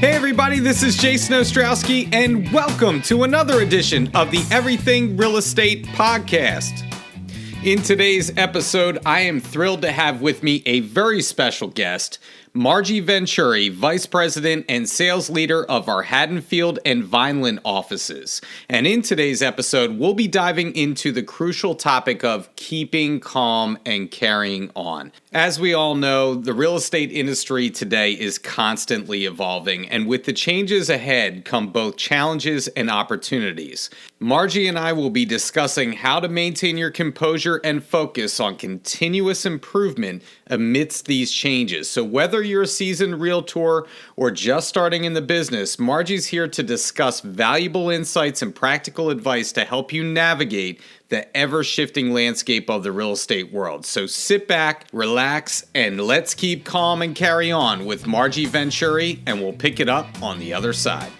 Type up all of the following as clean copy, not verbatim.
Hey everybody, this is Jason Ostrowski, and welcome to another edition of the Everything Real Estate Podcast. In today's episode, I am thrilled to have with me a very special guest, Margie Venturi, Vice President and Sales Leader of our Haddonfield and Vineland offices. And in today's episode, we'll be diving into the crucial topic of keeping calm and carrying on. As we all know, the real estate industry today is constantly evolving, and with the changes ahead come both challenges and opportunities. Margie and I will be discussing how to maintain your composure and focus on continuous improvement amidst these changes. So whether you're a seasoned realtor or just starting in the business, Margie's here to discuss valuable insights and practical advice to help you navigate the ever-shifting landscape of the real estate world. So sit back, relax, and let's keep calm and carry on with Margie Venturi, and we'll pick it up on the other side.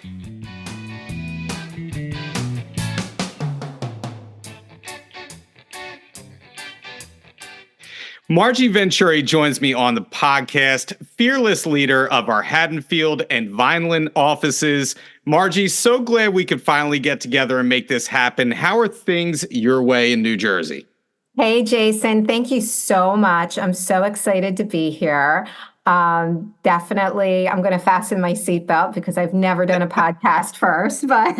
Margie Venturi joins me on the podcast, fearless leader of our Haddonfield and Vineland offices. Margie, so glad we could finally get together and make this happen. How are things your way in New Jersey? Hey, Jason. Thank you so much. I'm so excited to be here. Definitely, I'm going to fasten my seatbelt because I've never done a podcast first, but,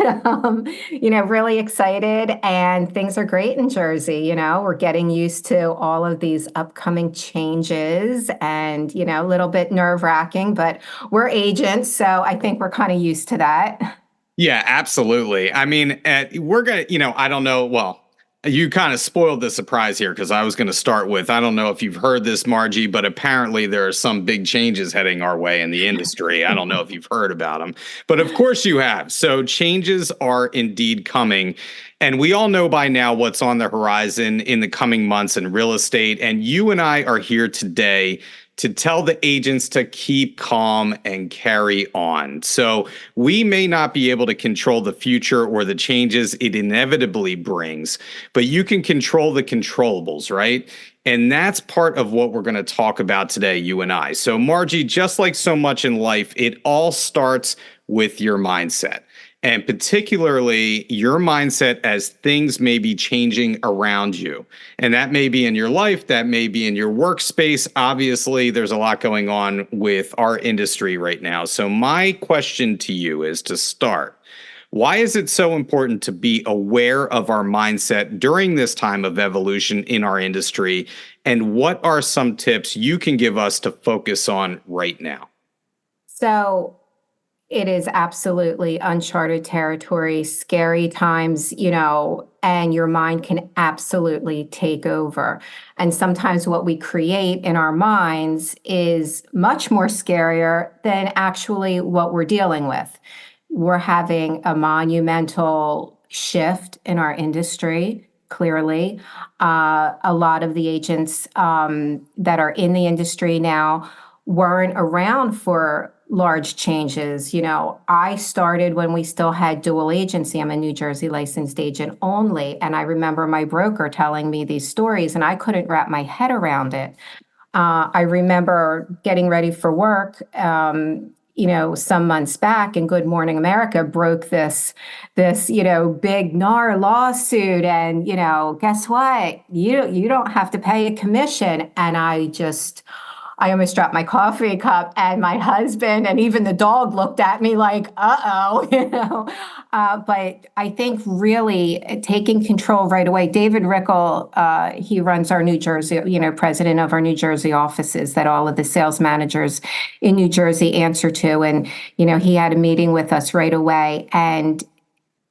really excited, and things are great in Jersey. We're getting used to all of these upcoming changes and, a little bit nerve-wracking, but we're agents, so I think we're kind of used to that. Yeah, absolutely. I mean, we're going to, I don't know. Well, you kind of spoiled the surprise here because I was going to start with, I don't know if you've heard this, Margie, but apparently there are some big changes heading our way in the industry. I don't know if you've heard about them, but of course you have. So changes are indeed coming. And we all know by now what's on the horizon in the coming months in real estate. And you and I are here today to tell the agents to keep calm and carry on. So we may not be able to control the future or the changes it inevitably brings, but you can control the controllables, right? And that's part of what we're going to talk about today, you and I. So Margie, just like so much in life, it all starts with your mindset. And particularly your mindset as things may be changing around you. And that may be in your life, that may be in your workspace. Obviously, there's a lot going on with our industry right now. So my question to you is to start, why is it so important to be aware of our mindset during this time of evolution in our industry? And what are some tips you can give us to focus on right now? So it is absolutely uncharted territory, scary times, and your mind can absolutely take over. And sometimes what we create in our minds is much more scarier than actually what we're dealing with. We're having a monumental shift in our industry, clearly. A lot of the agents that are in the industry now weren't around for large changes. I started when we still had dual agency. I'm a New Jersey licensed agent only. And I remember my broker telling me these stories and I couldn't wrap my head around it. I remember getting ready for work, some months back, and Good Morning America broke this big NAR lawsuit. And, guess what? You don't have to pay a commission. And I almost dropped my coffee cup, and my husband and even the dog looked at me like, uh-oh, But I think really taking control right away. David Rickel, he runs our New Jersey, president of our New Jersey offices that all of the sales managers in New Jersey answer to. And, he had a meeting with us right away. And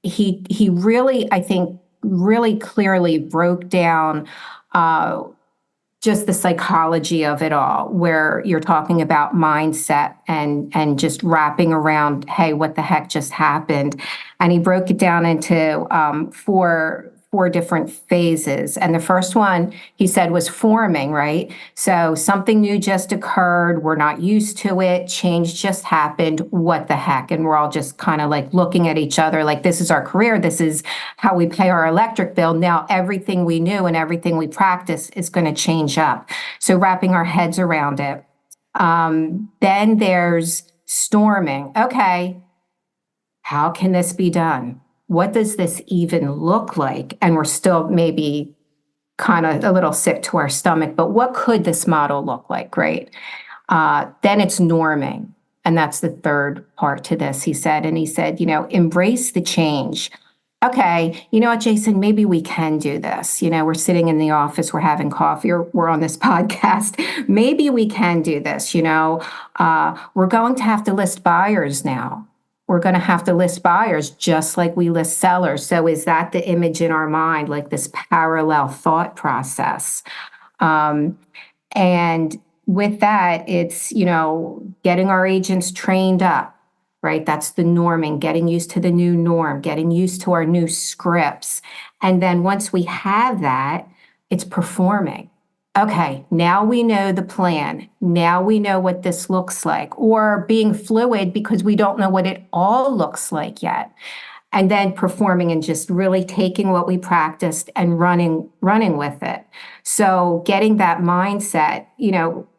he really, I think, really clearly broke down just the psychology of it all, where you're talking about mindset and just wrapping around, hey, what the heck just happened? And he broke it down into four different phases. And the first one, he said, was forming, right? So something new just occurred. We're not used to it. Change just happened. What the heck? And we're all just kind of like looking at each other like, this is our career. This is how we pay our electric bill. Now, everything we knew and everything we practice is going to change up. So wrapping our heads around it. Then there's storming. Okay, how can this be done? What does this even look like? And we're still maybe kind of a little sick to our stomach, but what could this model look like, right? Then it's norming. And that's the third part to this, he said. And he said, embrace the change. Okay, you know what, Jason, maybe we can do this. We're sitting in the office, we're having coffee, or we're on this podcast. Maybe we can do this. We're going to have to list buyers now. We're going to have to list buyers just like we list sellers. So is that the image in our mind, like this parallel thought process? And with that, it's, getting our agents trained up, right? That's the norming, getting used to the new norm, getting used to our new scripts. And then once we have that, it's performing. Okay, now we know the plan. Now we know what this looks like, or being fluid because we don't know what it all looks like yet. And then performing and just really taking what we practiced and running with it. So getting that mindset,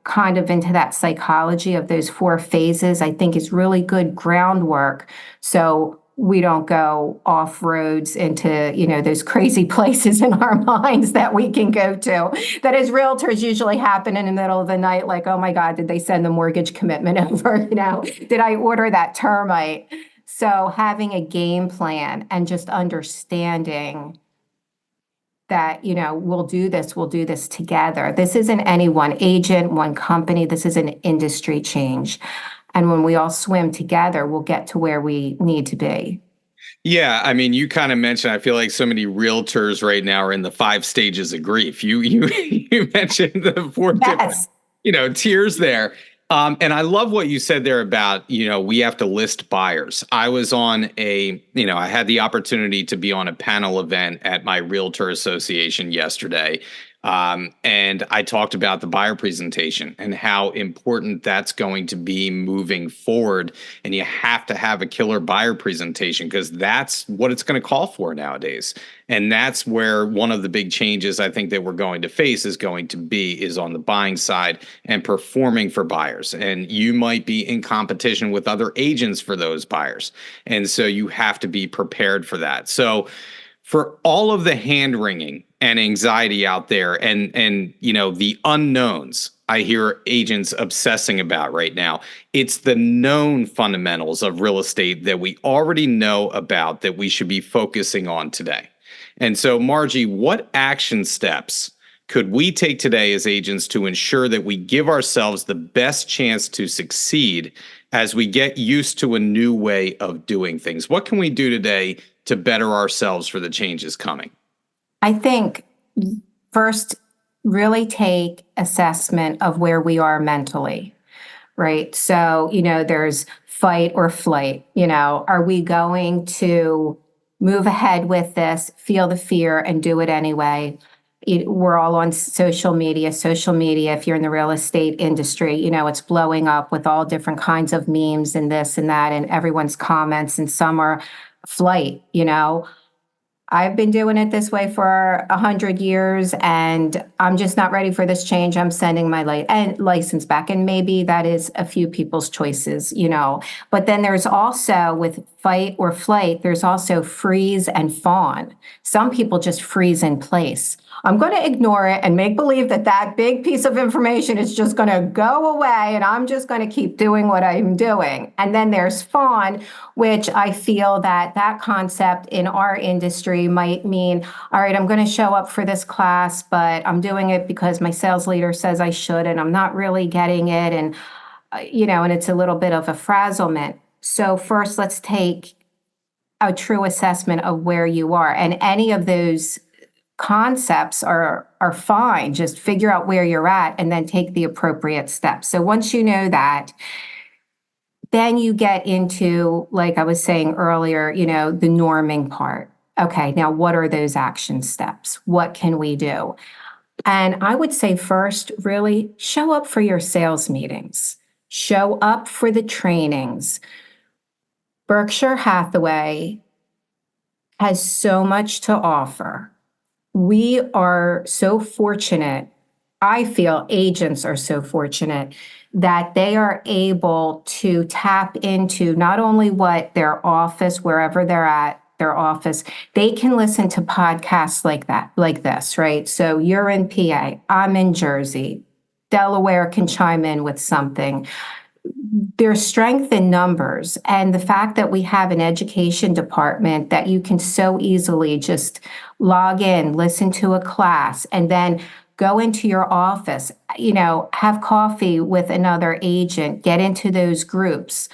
kind of into that psychology of those 4 phases, I think is really good groundwork. So we don't go off roads into, those crazy places in our minds that we can go to that as realtors usually happen in the middle of the night. Like, oh my God, did they send the mortgage commitment over? Did I order that termite? So having a game plan and just understanding that, we'll do this together. This isn't any one agent, one company. This is an industry change. And when we all swim together, we'll get to where we need to be. Yeah, I mean, you kind of mentioned, I feel like so many realtors right now are in the 5 stages of grief. You mentioned the 4 Yes. different, tiers there. And I love what you said there about, we have to list buyers. I was on I had the opportunity to be on a panel event at my realtor association yesterday. And I talked about the buyer presentation and how important that's going to be moving forward. And you have to have a killer buyer presentation because that's what it's going to call for nowadays. And that's where one of the big changes I think that we're going to face is on the buying side and performing for buyers. And you might be in competition with other agents for those buyers. And so you have to be prepared for that. So for all of the hand wringing and anxiety out there and the unknowns I hear agents obsessing about right now, it's the known fundamentals of real estate that we already know about that we should be focusing on today. And so, Margie, what action steps could we take today as agents to ensure that we give ourselves the best chance to succeed as we get used to a new way of doing things? What can we do today to better ourselves for the changes coming? I think first, really take assessment of where we are mentally, right? So, there's fight or flight. Are we going to move ahead with this, feel the fear, and do it anyway? We're all on social media. Social media, if you're in the real estate industry, it's blowing up with all different kinds of memes and this and that, and everyone's comments, and some are flight. I've been doing it this way for 100 years, and I'm just not ready for this change. I'm sending my license back. And maybe that is a few people's choices, But then there's also, with fight or flight, there's also freeze and fawn. Some people just freeze in place. I'm going to ignore it and make believe that big piece of information is just going to go away, and I'm just going to keep doing what I'm doing. And then there's fawn, which I feel that concept in our industry might mean, all right, I'm going to show up for this class, but I'm doing it because my sales leader says I should, and I'm not really getting it. And, and it's a little bit of a frazzlement. So first, let's take a true assessment of where you are. And any of those concepts are fine. Just figure out where you're at and then take the appropriate steps. So once you know that, then you get into, like I was saying earlier, the norming part. Okay, now what are those action steps? What can we do? And I would say first, really show up for your sales meetings. Show up for the trainings. Berkshire Hathaway has so much to offer. We are so fortunate. I feel agents are so fortunate that they are able to tap into not only what their office, wherever they're at, their office, they can listen to podcasts like that, like this, right? So you're in PA, I'm in Jersey, Delaware can chime in with something. There's strength in numbers, and the fact that we have an education department that you can so easily just log in, listen to a class, and then go into your office, have coffee with another agent, get into those groups.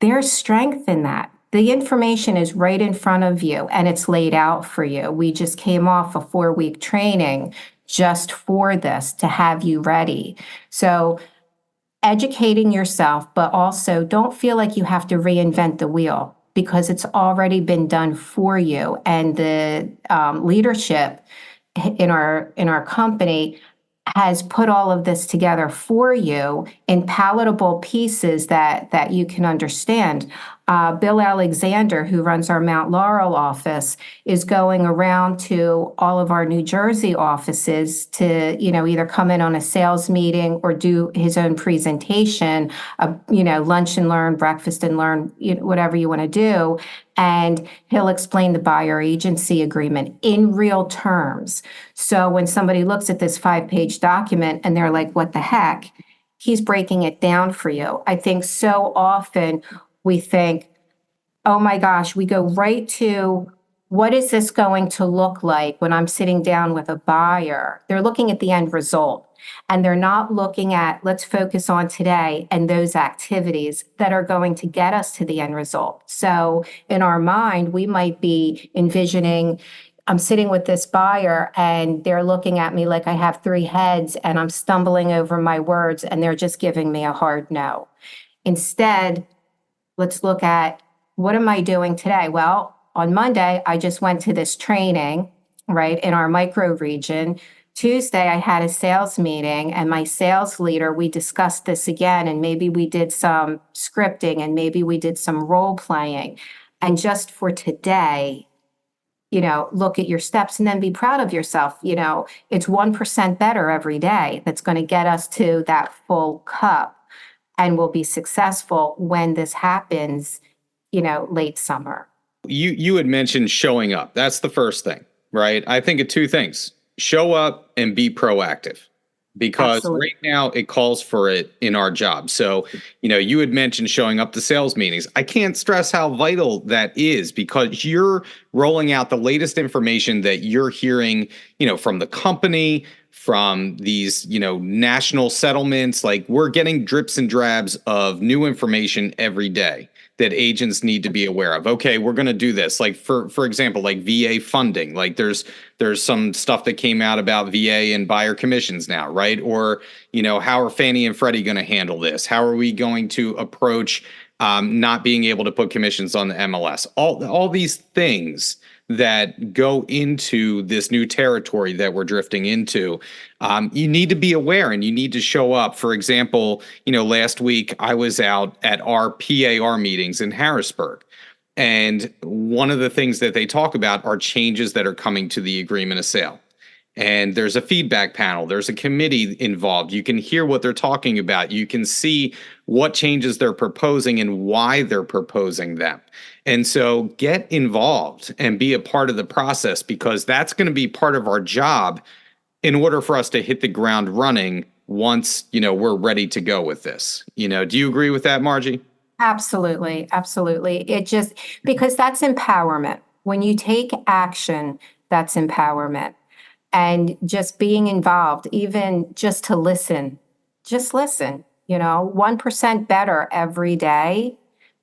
There's strength in that. The information is right in front of you and it's laid out for you. We just came off a 4-week training just for this to have you ready. So educating yourself, but also don't feel like you have to reinvent the wheel because it's already been done for you. And the leadership in our company has put all of this together for you in palatable pieces that you can understand. Bill Alexander, who runs our Mount Laurel office, is going around to all of our New Jersey offices to, either come in on a sales meeting or do his own presentation, lunch and learn, breakfast and learn, whatever you want to do. And he'll explain the buyer agency agreement in real terms. So when somebody looks at this 5-page document and they're like, what the heck? He's breaking it down for you. I think so often we think, oh my gosh, we go right to what is this going to look like when I'm sitting down with a buyer? They're looking at the end result and they're not looking at, let's focus on today and those activities that are going to get us to the end result. So in our mind, we might be envisioning, I'm sitting with this buyer and they're looking at me like I have 3 heads and I'm stumbling over my words and they're just giving me a hard no. Instead, let's look at, what am I doing today? Well, on Monday, I just went to this training, right, in our micro region. Tuesday, I had a sales meeting and my sales leader, we discussed this again, and maybe we did some scripting and maybe we did some role playing. And just for today, look at your steps and then be proud of yourself. It's 1% better every day. That's going to get us to that full cup. And we'll be successful when this happens, late summer. You had mentioned showing up. That's the first thing, right? I think of 2 things: show up and be proactive, because Absolutely. right now it calls for it in our job. So, you had mentioned showing up to sales meetings. I can't stress how vital that is, because you're rolling out the latest information that you're hearing, from the company, from these, national settlements. Like, we're getting drips and drabs of new information every day that agents need to be aware of. Okay, we're going to do this. Like, for example, like VA funding. Like, there's some stuff that came out about VA and buyer commissions now, right? Or, how are Fannie and Freddie going to handle this? How are we going to approach not being able to put commissions on the MLS? All these things that go into this new territory that we're drifting into. You need to be aware and you need to show up. For example, last week I was out at our PAR meetings in Harrisburg. And one of the things that they talk about are changes that are coming to the agreement of sale. And there's a feedback panel, there's a committee involved. You can hear what they're talking about. You can see what changes they're proposing and why they're proposing them. And so get involved and be a part of the process, because that's going to be part of our job in order for us to hit the ground running once, we're ready to go with this. Do you agree with that, Margie? Absolutely. Absolutely. Because that's empowerment. When you take action, that's empowerment. And just being involved, even just to listen, just listen, 1% better every day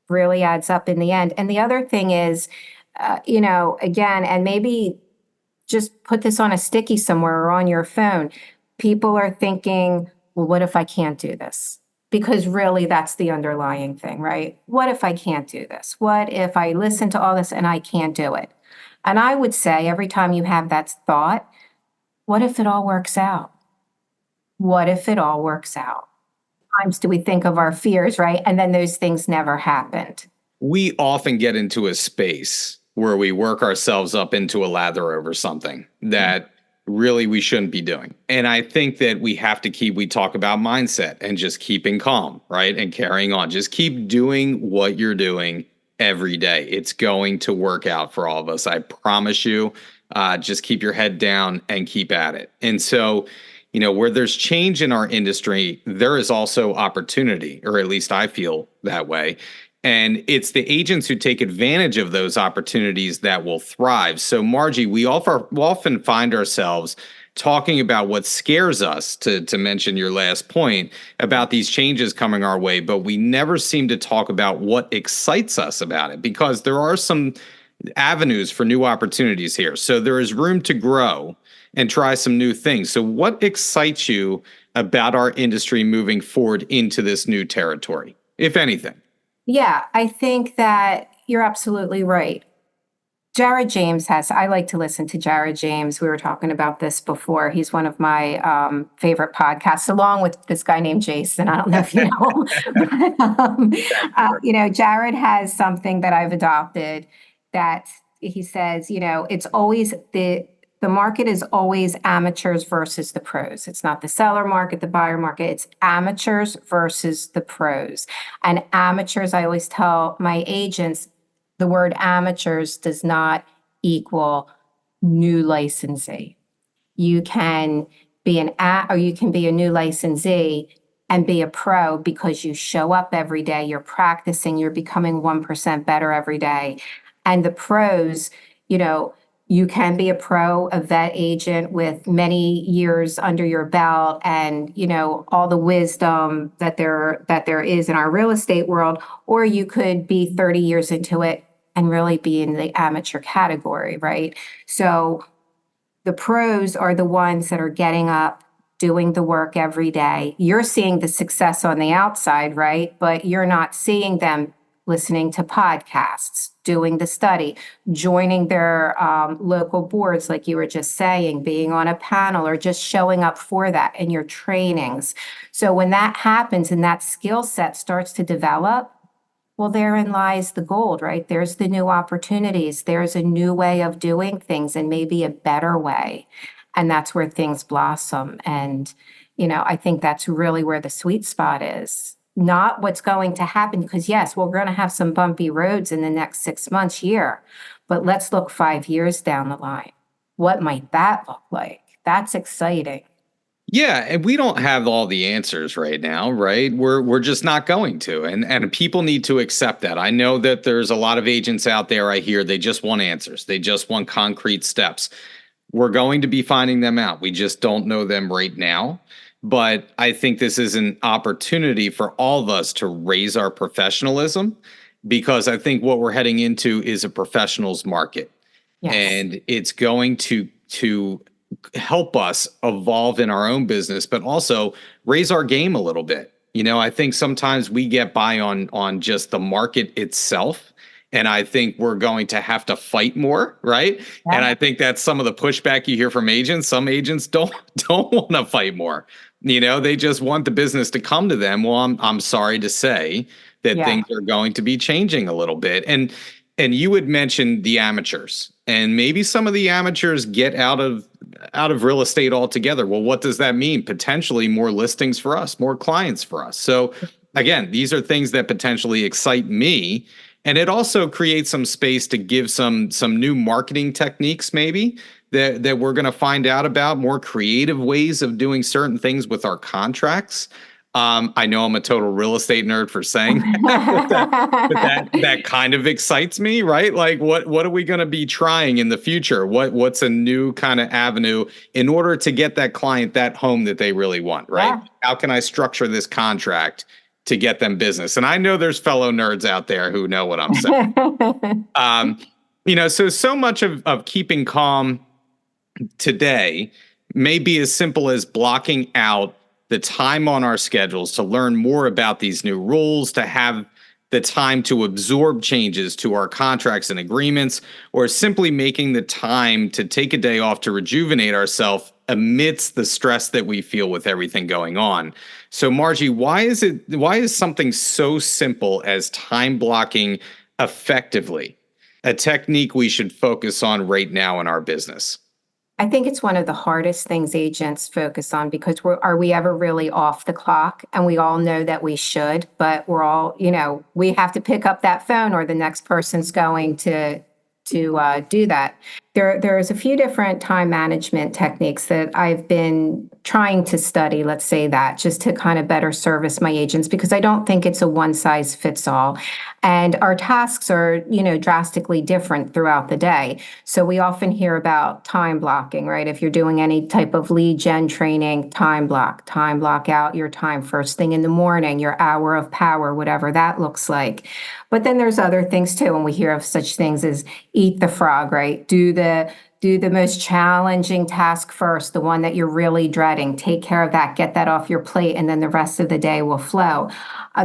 really adds up in the end. And the other thing is, again, and maybe just put this on a sticky somewhere or on your phone. People are thinking, well, what if I can't do this? Because really that's the underlying thing, right? What if I can't do this? What if I listen to all this and I can't do it? And I would say every time you have that thought, what if it all works out? What if it all works out? Times do we think of our fears, right? And then those things never happened. We often get into a space where we work ourselves up into a lather over something that really we shouldn't be doing. And I think that we talk about mindset and just keeping calm, right? And carrying on. Just keep doing what you're doing every day. It's going to work out for all of us. I promise you. Just keep your head down and keep at it. And so, where there's change in our industry, there is also opportunity, or at least I feel that way. And it's the agents who take advantage of those opportunities that will thrive. So, Margie, we often find ourselves talking about what scares us, to mention your last point, about these changes coming our way, but we never seem to talk about what excites us about it, because there are some avenues for new opportunities here. So there is room to grow and try some new things. So what excites you about our industry moving forward into this new territory, if anything? Yeah, I think that you're absolutely right. I like to listen to Jared James. We were talking about this before. He's one of my favorite podcasts, along with this guy named Jason. I don't know if you know him. Jared has something that I've adopted that he says, it's always the market is always amateurs versus the pros. It's not the seller market, the buyer market. It's amateurs versus the pros. And amateurs, I always tell my agents, the word amateurs does not equal new licensee. You can be you can be a new licensee and be a pro because you show up every day, you're practicing, you're becoming 1% better every day. And the pros, you can be a pro, a vet agent with many years under your belt and, all the wisdom that there is in our real estate world, or you could be 30 years into it and really be in the amateur category, right? So the pros are the ones that are getting up, doing the work every day. You're seeing the success on the outside, right? But you're not seeing them listening to podcasts, doing the study, joining their local boards, like you were just saying, being on a panel, or just showing up for that in your trainings. So when that happens and that skill set starts to develop, well, therein lies the gold, right? There's the new opportunities. There's a new way of doing things, and maybe a better way. And that's where things blossom. And, I think that's really where the sweet spot is. Not what's going to happen, because yes, we're going to have some bumpy roads in the next 6 months, year, but let's look 5 years down the line. What might that look like? That's exciting. Yeah, and we don't have all the answers right now, right? We're just not going to. And people need to accept that. I know that there's a lot of agents out there, I hear, they just want answers. They just want concrete steps. We're going to be finding them out. We just don't know them right now. But I think this is an opportunity for all of us to raise our professionalism, because I think what we're heading into is a professionals market. Yes. And it's going to help us evolve in our own business, but also raise our game a little bit. I think sometimes we get by on just the market itself. And I think we're going to have to fight more, right? Yeah. And I think that's some of the pushback you hear from agents. Some agents don't want to fight more. They just want the business to come to them. Well, I'm sorry to say that things are going to be changing a little bit. And you had mentioned the amateurs, and maybe some of the amateurs get out of real estate altogether. Well, what does that mean? Potentially more listings for us, more clients for us. So again, these are things that potentially excite me. And it also creates some space to give some new marketing techniques, maybe that we're going to find out about, more creative ways of doing certain things with our contracts. I know I'm a total real estate nerd for saying that, but that kind of excites me, right? Like, what are we going to be trying in the future? What's a new kind of avenue in order to get that client that home that they really want, right? Yeah. How can I structure this contract to get them business? And I know there's fellow nerds out there who know what I'm saying. So much of keeping calm today may be as simple as blocking out the time on our schedules to learn more about these new rules, to have the time to absorb changes to our contracts and agreements, or simply making the time to take a day off to rejuvenate ourselves amidst the stress that we feel with everything going on. So Margie, why is something so simple as time blocking effectively a technique we should focus on right now in our business? I think it's one of the hardest things agents focus on because are we ever really off the clock? And we all know that we should, but we're all, we have to pick up that phone or the next person's going to do that. There's a few different time management techniques that I've been trying to study, let's say that, just to kind of better service my agents, because I don't think it's a one size fits all. And our tasks are, drastically different throughout the day. So we often hear about time blocking, right? If you're doing any type of lead gen training, time block out your time first thing in the morning, your hour of power, whatever that looks like. But then there's other things too, and we hear of such things as eat the frog, right? Do the most challenging task first, the one that you're really dreading. Take care of that, get that off your plate, and then the rest of the day will flow.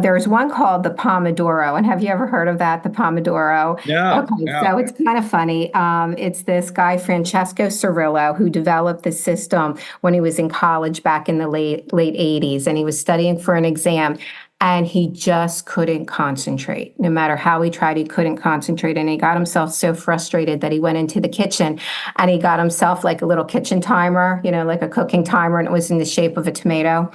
There's one called the Pomodoro, and have you ever heard of that, the Pomodoro? No, Okay, no. so it's kind of funny. It's this guy, Francesco Cirillo, who developed the system when he was in college back in the late 80s, and he was studying for an exam. And he just couldn't concentrate. No matter how he tried, he couldn't concentrate. And he got himself so frustrated that he went into the kitchen and he got himself like a little kitchen timer, like a cooking timer, and it was in the shape of a tomato.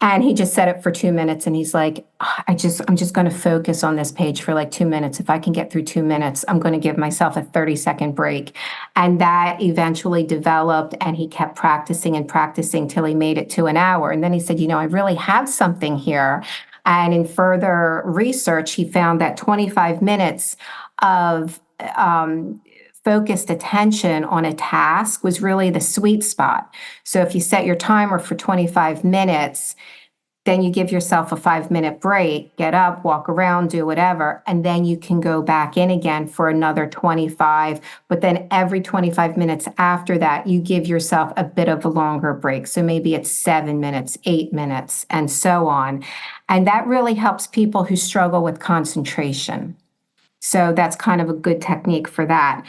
And he just set it for 2 minutes. And he's like, I'm just going to focus on this page for like 2 minutes. If I can get through 2 minutes, I'm going to give myself a 30-second break. And that eventually developed, and he kept practicing and practicing till he made it to an hour. And then he said, I really have something here. And in further research, he found that 25 minutes of focused attention on a task was really the sweet spot. So if you set your timer for 25 minutes, then you give yourself a 5-minute break, get up, walk around, do whatever, and then you can go back in again for another 25. But then every 25 minutes after that, you give yourself a bit of a longer break. So maybe it's 7 minutes, 8 minutes, and so on. And that really helps people who struggle with concentration. So that's kind of a good technique for that.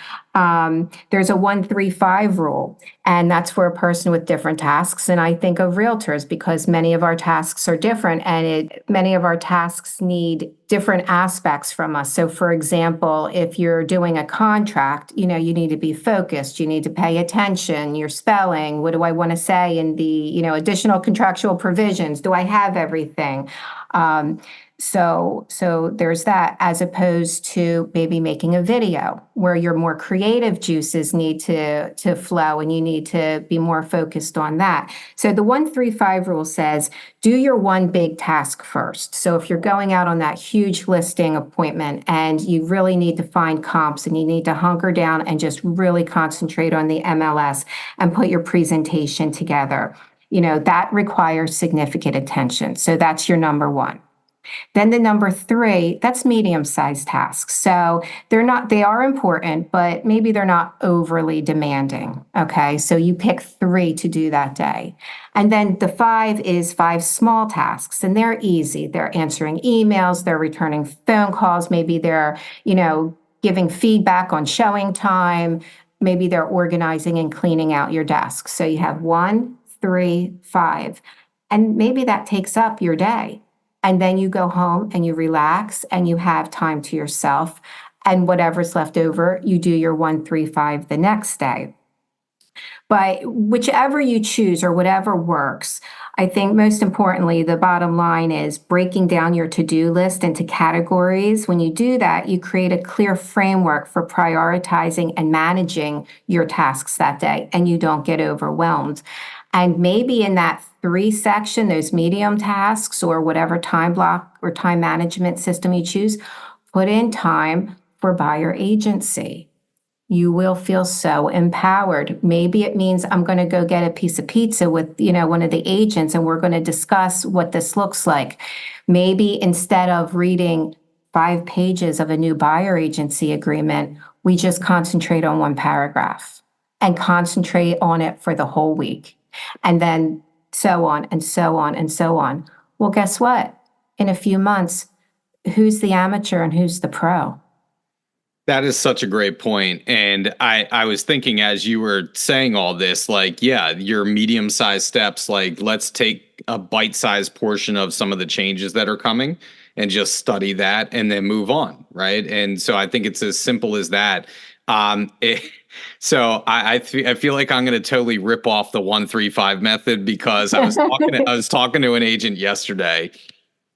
There's a 1-3-5 rule, and that's for a person with different tasks. And I think of realtors because many of our tasks are different, and many of our tasks need different aspects from us. So, for example, if you're doing a contract, you need to be focused. You need to pay attention. Your spelling. What do I want to say in the additional contractual provisions? Do I have everything? So there's that, as opposed to maybe making a video where your more creative juices need to flow and you need to be more focused on that. So the 1-3-5 rule says, do your one big task first. So if you're going out on that huge listing appointment and you really need to find comps and you need to hunker down and just really concentrate on the MLS and put your presentation together, that requires significant attention. So that's your number one. Then the number 3, that's medium-sized tasks. So they are important, but maybe they're not overly demanding. Okay, so you pick 3 to do that day. And then the 5 is 5 small tasks, and they're easy. They're answering emails, they're returning phone calls, maybe they're, giving feedback on showing time, maybe they're organizing and cleaning out your desk. So you have 1, 3, 5, and maybe that takes up your day. And then you go home and you relax and you have time to yourself. And whatever's left over, you do your 1-3-5 the next day. But whichever you choose or whatever works, I think most importantly, the bottom line is breaking down your to-do list into categories. When you do that, you create a clear framework for prioritizing and managing your tasks that day, and you don't get overwhelmed. And maybe in that 3 section, those medium tasks or whatever time block or time management system you choose, put in time for buyer agency. You will feel so empowered. Maybe it means I'm going to go get a piece of pizza with, one of the agents, and we're going to discuss what this looks like. Maybe instead of reading 5 pages of a new buyer agency agreement, we just concentrate on 1 paragraph and concentrate on it for the whole week. And then so on and so on and so on. Well, guess what? In a few months, who's the amateur and who's the pro? That is such a great point. And I was thinking as you were saying all this, like, yeah, your medium-sized steps, like let's take a bite-sized portion of some of the changes that are coming and just study that and then move on, right? And so I think it's as simple as that. So I feel like I'm going to totally rip off the 135 method because I was talking to an agent yesterday,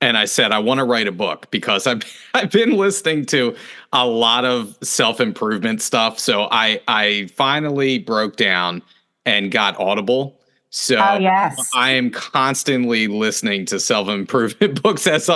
and I said I want to write a book because I've been listening to a lot of self-improvement stuff. So I finally broke down and got Audible. Oh, So yes. I am constantly listening to self-improvement books as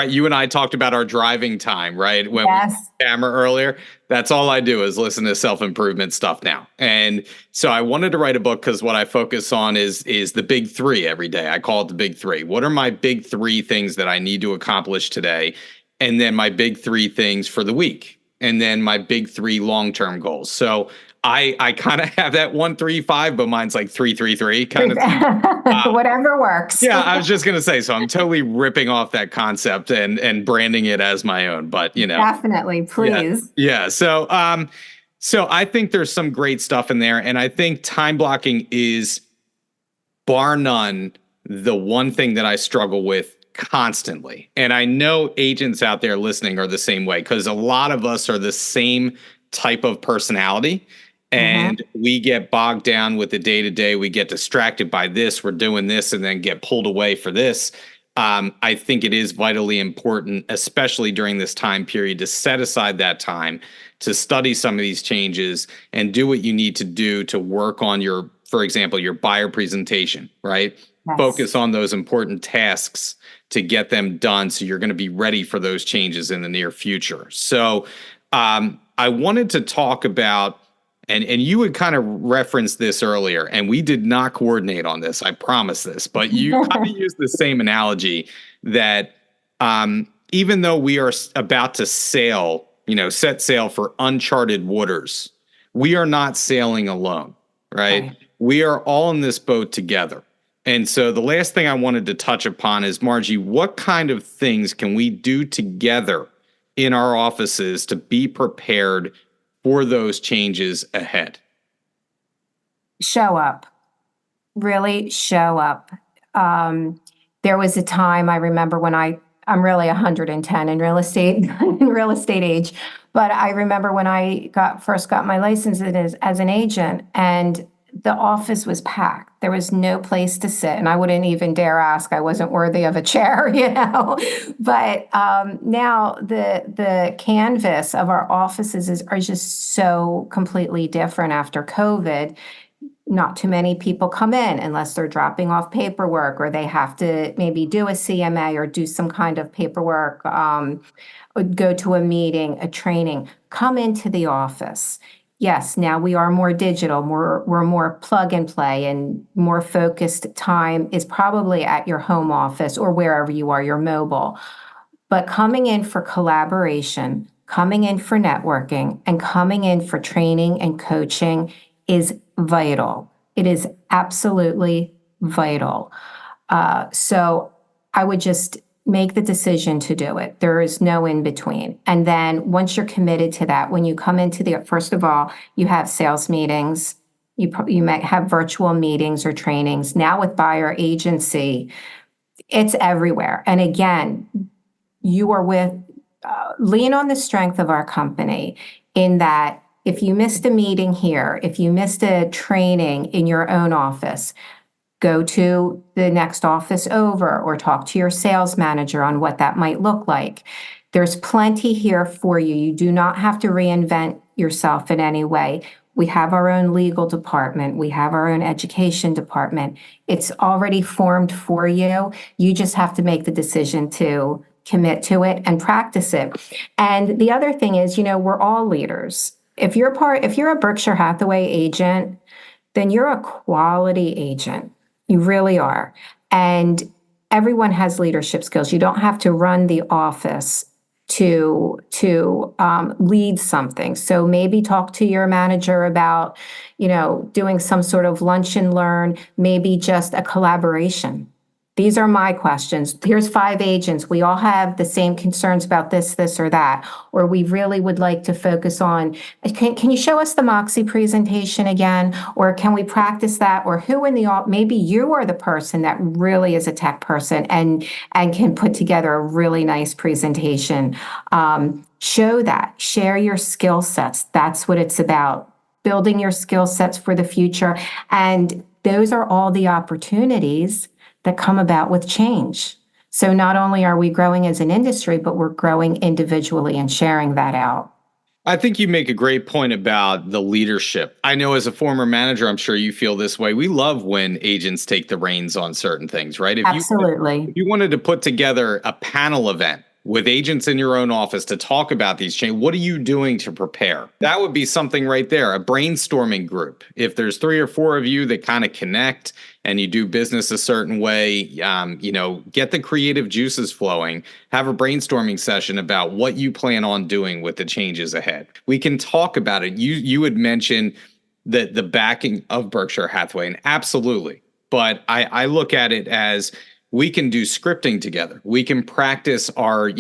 you and I talked about our driving time, right? When we Yes. camera earlier, that's all I do is listen to self-improvement stuff now. And so I wanted to write a book because what I focus on is the big three every day. I call it the big three. What are my big three things that I need to accomplish today? And then my big three things for the week. And then my big three long-term goals. So I kind of have that 135, but mine's like 333 kind of thing. Whatever works. Yeah, I was just gonna say, so I'm totally ripping off that concept and branding it as my own. But Definitely, yeah, please. yeah. So I think there's some great stuff in there, and I think time blocking is bar none the one thing that I struggle with constantly. And I know agents out there listening are the same way because a lot of us are the same type of personality. Mhm. And we get bogged down with the day to day. We get distracted by this. We're doing this and then get pulled away for this. I think it is vitally important, especially during this time period, to set aside that time to study some of these changes and do what you need to do to work on your, for example, your buyer presentation, right? Yes. Focus on those important tasks to get them done so you're going to be ready for those changes in the near future. So I wanted to talk about, and you had kind of referenced this earlier, and we did not coordinate on this, I promise this, but you kind of used the same analogy that even though we are about to sail, set sail for uncharted waters, we are not sailing alone, right? Right. We are all in this boat together. And so the last thing I wanted to touch upon is, Margie, what kind of things can we do together in our offices to be prepared for those changes ahead? Show up. Really show up. Um, there was a time I remember when I'm really 110 in real estate, in real estate age, but I remember when I first got my license as an agent, and the office was packed. There was no place to sit, and I wouldn't even dare ask. I wasn't worthy of a chair, But now the canvas of our offices are just so completely different after COVID. Not too many people come in unless they're dropping off paperwork, or they have to maybe do a CMA or do some kind of paperwork, or go to a meeting, a training. Come into the office. Yes, now we are more digital, we're more plug and play, and more focused time is probably at your home office or wherever you are, your mobile. But coming in for collaboration, coming in for networking, and coming in for training and coaching is vital. It is absolutely vital. So I would just make the decision to do it. There is no in between. And then once you're committed to that, when you come into first of all, you have sales meetings. You might have virtual meetings or trainings. Now with buyer agency, it's everywhere. And again, you are lean on the strength of our company in that if you missed a meeting here, if you missed a training in your own office, go to the next office over or talk to your sales manager on what that might look like. There's plenty here for you. You do not have to reinvent yourself in any way. We have our own legal department. We have our own education department. It's already formed for you. You just have to make the decision to commit to it and practice it. And the other thing is, we're all leaders. If you're a Berkshire Hathaway agent, then you're a quality agent. You really are. And everyone has leadership skills. You don't have to run the office to lead something. So maybe talk to your manager about, doing some sort of lunch and learn, maybe just a collaboration. These are my questions. Here's 5 agents. We all have the same concerns about this, or that, or we really would like to focus on, can you show us the Moxie presentation again? Or can we practice that? Or who in maybe you are the person that really is a tech person and can put together a really nice presentation. Show that, share your skill sets. That's what it's about. building your skill sets for the future. And those are all the opportunities that come about with change. So not only are we growing as an industry, but we're growing individually and sharing that out. I think you make a great point about the leadership. I know as a former manager, I'm sure you feel this way. We love when agents take the reins on certain things, right? Absolutely. If you wanted to put together a panel event with agents in your own office to talk about these changes, what are you doing to prepare? That would be something right there, a brainstorming group. If there's 3 or 4 of you that kind of connect and you do business a certain way, get the creative juices flowing, have a brainstorming session about what you plan on doing with the changes ahead. We can talk about it. You had mentioned the backing of Berkshire Hathaway, and absolutely. But I look at it as we can do scripting together. We can practice our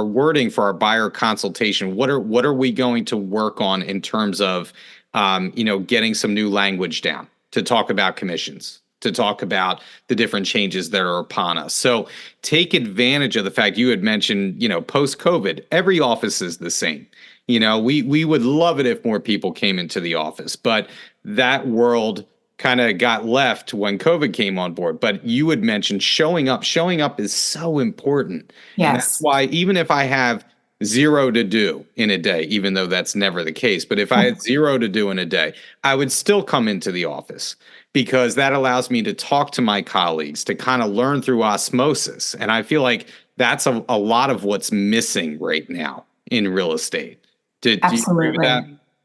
wording for our buyer consultation. What are we going to work on in terms of getting some new language down to talk about commissions, to talk about the different changes that are upon us. So take advantage of the fact you had mentioned, post-COVID, every office is the same. We would love it if more people came into the office, but that world kind of got left when COVID came on board. But you had mentioned showing up. Showing up is so important. Yes. And that's why even if I have 0 to do in a day, even though that's never the case, but if I had 0 to do in a day, I would still come into the office because that allows me to talk to my colleagues, to kind of learn through osmosis. And I feel like that's a lot of what's missing right now in real estate. Do you agree with that?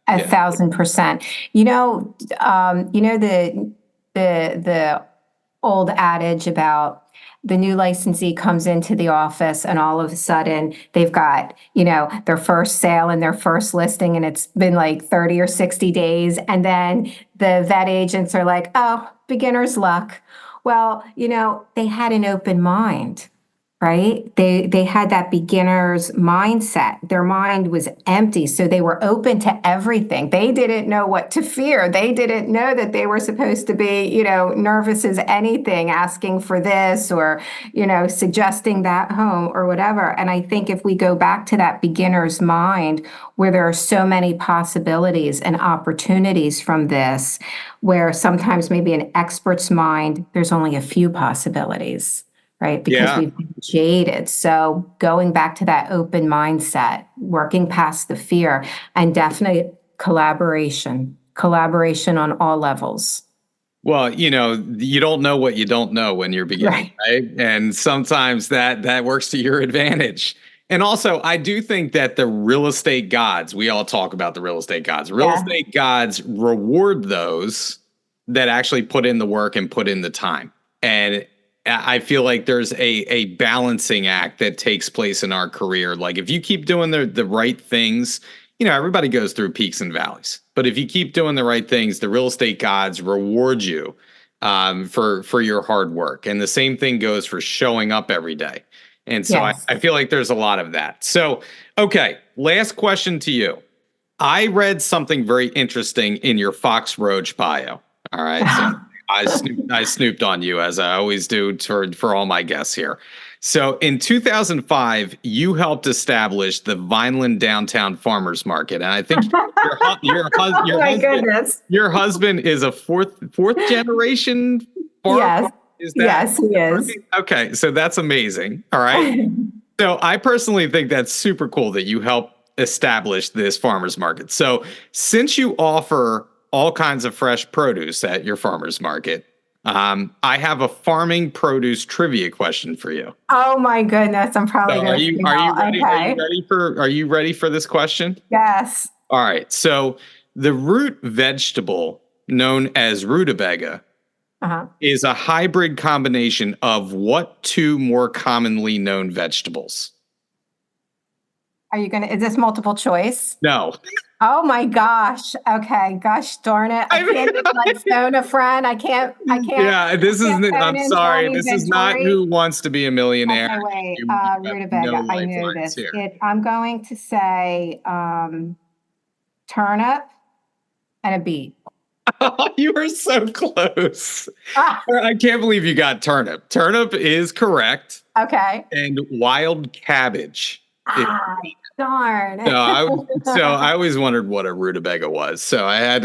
1,000%. The old adage about the new licensee comes into the office and all of a sudden they've got, their first sale and their first listing, and it's been like 30 or 60 days. And then the vet agents are like, oh, beginner's luck. Well, they had an open mind. Right? They had that beginner's mindset. Their mind was empty. So they were open to everything. They didn't know what to fear. They didn't know that they were supposed to be, nervous as anything, asking for this or, suggesting that home or whatever. And I think if we go back to that beginner's mind where there are so many possibilities and opportunities from this, where sometimes maybe an expert's mind, there's only a few possibilities. Right? Because we've been jaded. So going back to that open mindset, working past the fear, and definitely collaboration on all levels. Well, you don't know what you don't know when you're beginning, right? And sometimes that works to your advantage. And also, I do think that the real estate gods, we all talk about the real estate gods. Real estate gods reward those that actually put in the work and put in the time. And I feel like there's a balancing act that takes place in our career. Like if you keep doing the right things, everybody goes through peaks and valleys. But if you keep doing the right things, the real estate gods reward you for your hard work. And the same thing goes for showing up every day. And so I feel like there's a lot of that. So, okay, last question to you. I read something very interesting in your Fox Roach bio. All right. So I snooped on you, as I always do for all my guests here. So in 2005, you helped establish the Vineland Downtown Farmers Market. And I think your husband is a fourth generation farmer. Yes, he is. Okay, so that's amazing. All right. So I personally think that's super cool that you helped establish this farmers market. So since you offer all kinds of fresh produce at your farmers market, I have a farming produce trivia question for you. Oh my goodness, I'm probably going to ready? Okay. Are you ready for this question? Yes. All right. So the root vegetable known as rutabaga is a hybrid combination of what 2 more commonly known vegetables? Is this multiple choice? No. Oh my gosh. Okay. Gosh darn it. I can't even phone a friend. I can't. Yeah, I'm sorry. This is not Who Wants to Be a Millionaire. Okay, wait. Rutabaga. I know this. I'm going to say turnip and a beet. You were so close. I can't believe you got turnip. Turnip is correct. Okay. And wild cabbage. Darn. So I always wondered what a rutabaga was. So I had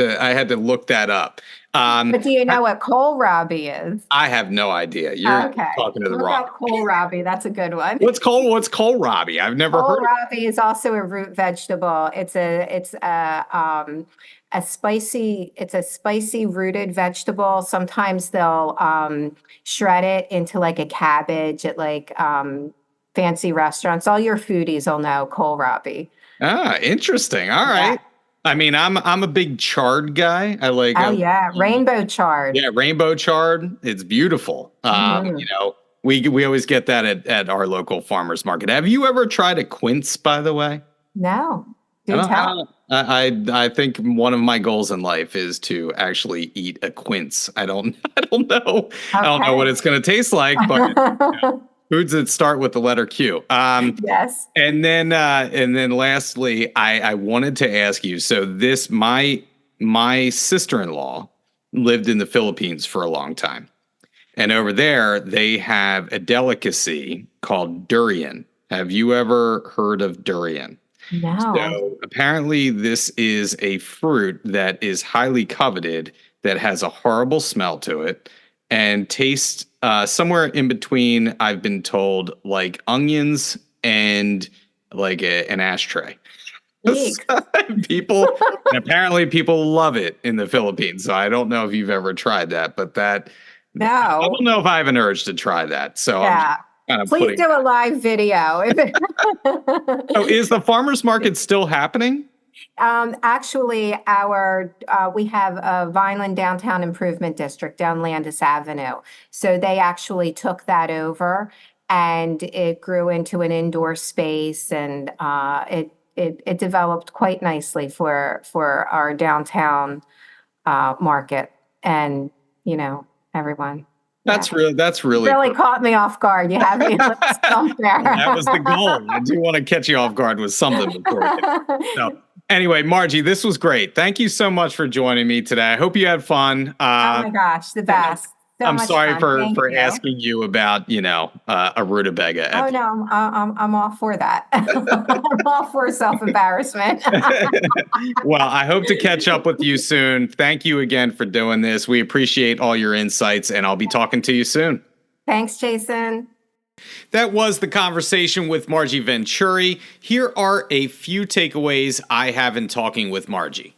to look that up. But do you know what kohlrabi is? I have no idea. You're Okay. talking to the Look wrong. up kohlrabi. That's a good one. What's kohlrabi? I've never heard of. Kohlrabi is also a root vegetable. It's a spicy rooted vegetable. Sometimes they'll shred it into like a cabbage at like fancy restaurants. All your foodies will know kohlrabi. Interesting. All Yeah. right. I mean, I'm a big chard guy. Oh yeah, rainbow chard. Yeah, rainbow chard. It's beautiful. Mhm. We always get that at our local farmers market. Have you ever tried a quince, by the way? No, I do don't, tell. I think one of my goals in life is to actually eat a quince. I don't I don't know. I don't know what Okay. it's going to taste like, but foods that start with the letter Q. Yes. And then lastly, I wanted to ask you. So my sister-in-law lived in the Philippines for a long time. And over there, they have a delicacy called durian. Have you ever heard of durian? No. So apparently, this is a fruit that is highly coveted, that has a horrible smell to it, and tastes somewhere in between, I've been told, like onions and like an ashtray. Eek. People, and apparently people love it in the Philippines. So I don't know if you've ever tried that, but I don't No. know if I have an urge to try that. So I'm just Yeah. kind of Please putting. do a live video. Oh, is the farmers market still happening? Actually, we have a Vineland Downtown Improvement District down Landis Avenue. So they actually took that over and it grew into an indoor space and it developed quite nicely for our downtown market and everyone. Yeah. That's really Really cool. caught me off guard. You have me a little stumped That was the there. goal. I do want to catch you off guard with something before we get. So anyway, Margie, this was great. Thank you so much for joining me today. I hope you had fun. Oh my gosh, the And best. So I'm much sorry fun. for Thank for you. asking you about a rutabaga Oh at no, I'm all for that. I'm all for self-embarrassment. Well, I hope to catch up with you soon. Thank you again for doing this. We appreciate all your insights, and I'll be talking to you soon. Thanks, Jason. That was the conversation with Margie Venturi. Here are a few takeaways I have in talking with Margie.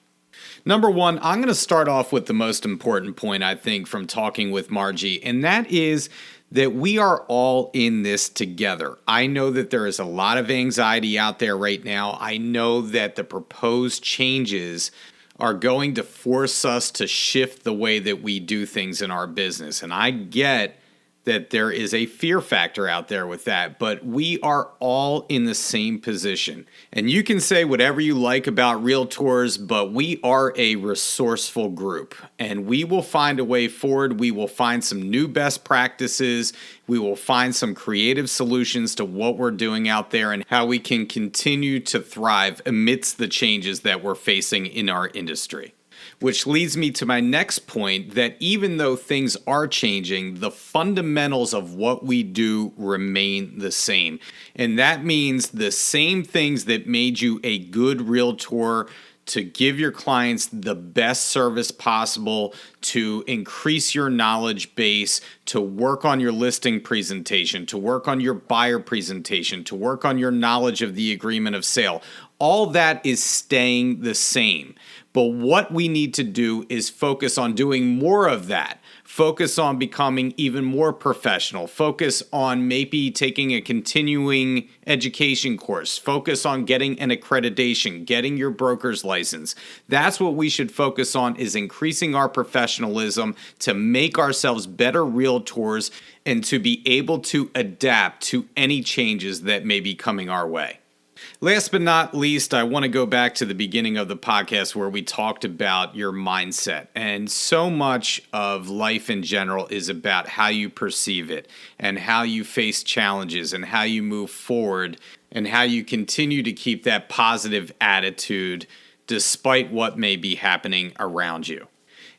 Number one, I'm going to start off with the most important point, I think, from talking with Margie, and that is that we are all in this together. I know that there is a lot of anxiety out there right now. I know that the proposed changes are going to force us to shift the way that we do things in our business. And I get that there is a fear factor out there with that, but we are all in the same position. And you can say whatever you like about realtors, but we are a resourceful group and we will find a way forward. We will find some new best practices. We will find some creative solutions to what we're doing out there and how we can continue to thrive amidst the changes that we're facing in our industry. Which leads me to my next point, that even though things are changing, the fundamentals of what we do remain the same. And that means the same things that made you a good realtor, to give your clients the best service possible, to increase your knowledge base, to work on your listing presentation, to work on your buyer presentation, to work on your knowledge of the agreement of sale. All that is staying the same. But what we need to do is focus on doing more of that. Focus on becoming even more professional. Focus on maybe taking a continuing education course. Focus on getting an accreditation, getting your broker's license. That's what we should focus on, is increasing our professionalism to make ourselves better realtors and to be able to adapt to any changes that may be coming our way. Last but not least, I want to go back to the beginning of the podcast where we talked about your mindset. And so much of life in general is about how you perceive it and how you face challenges and how you move forward and how you continue to keep that positive attitude despite what may be happening around you.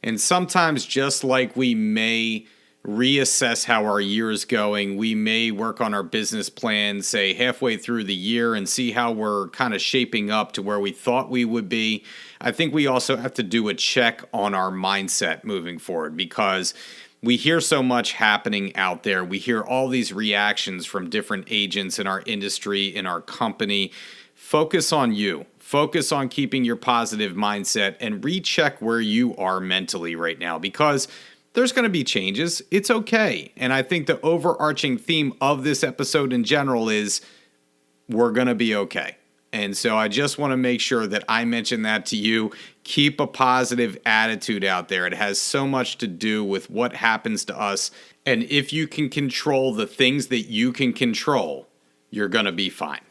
And sometimes, just like we may reassess how our year is going. We may work on our business plan, say halfway through the year, and see how we're kind of shaping up to where we thought we would be. I think we also have to do a check on our mindset moving forward, because we hear so much happening out there. We hear all these reactions from different agents in our industry, in our company. Focus on you. Focus on keeping your positive mindset and recheck where you are mentally right now, because there's going to be changes. It's okay. And I think the overarching theme of this episode in general is we're going to be okay. And so I just want to make sure that I mention that to you. Keep a positive attitude out there. It has so much to do with what happens to us. And if you can control the things that you can control, you're going to be fine.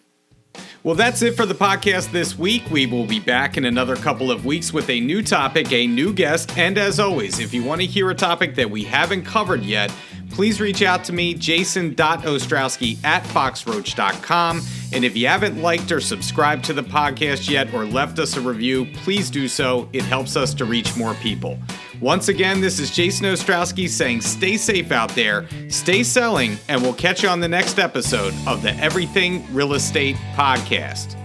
Well, that's it for the podcast this week. We will be back in another couple of weeks with a new topic, a new guest. And as always, if you want to hear a topic that we haven't covered yet, please reach out to me, jason.ostrowski@foxroach.com. And if you haven't liked or subscribed to the podcast yet or left us a review, please do so. It helps us to reach more people. Once again, this is Jason Ostrowski saying stay safe out there, stay selling, and we'll catch you on the next episode of the Everything Real Estate Podcast.